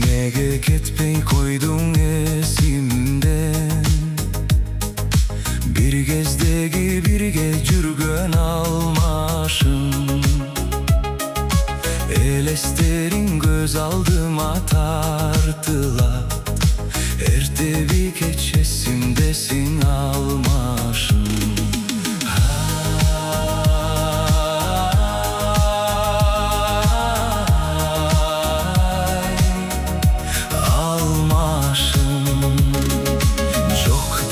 Nege ketpey koydun esimden. Bir gezdegi birge jürgön almaşım. Elesterin göz aldıma tartılat. Ertevi keçesimdesin almaşım.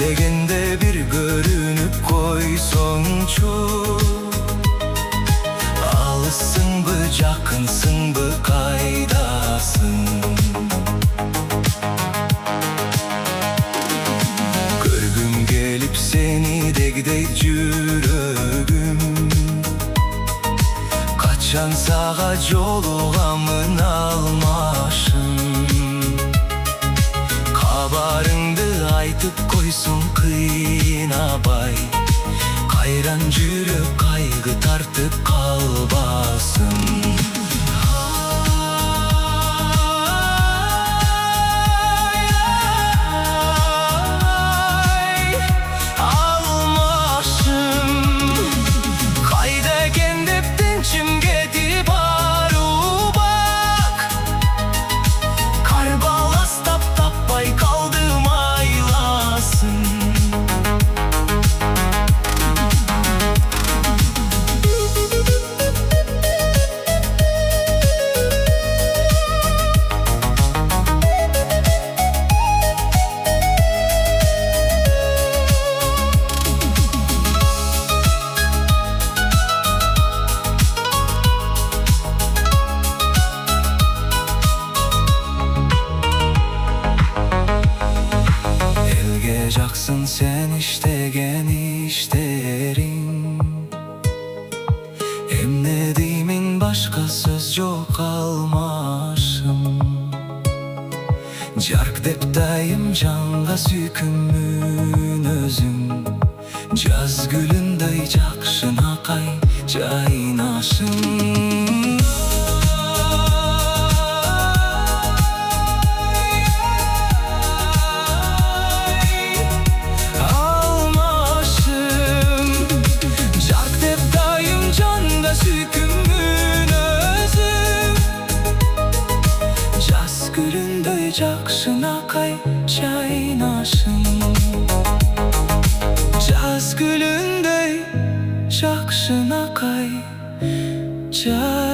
Degende bir görünüp koyson çok. Alısın bıcakınsın bı kaydasın. Görgüm gelip seni degde jürögüm. Kaçan sağa joluğamın almaşım. Kabarыңды айтып koysun kıynabay. Kayran jürök kaygı tartıp kalbasın. Jaksın sen iştegen işlerin. Emnediğimin başka söz yok almaşım. Jark deptayım canla sükümün özüm. Jaz gülünдөй jakşın akay jaynaşım. Gülünдөй jakşın akay jaynaşım. Jaz gülünдөй jakşın akay jaynaşım.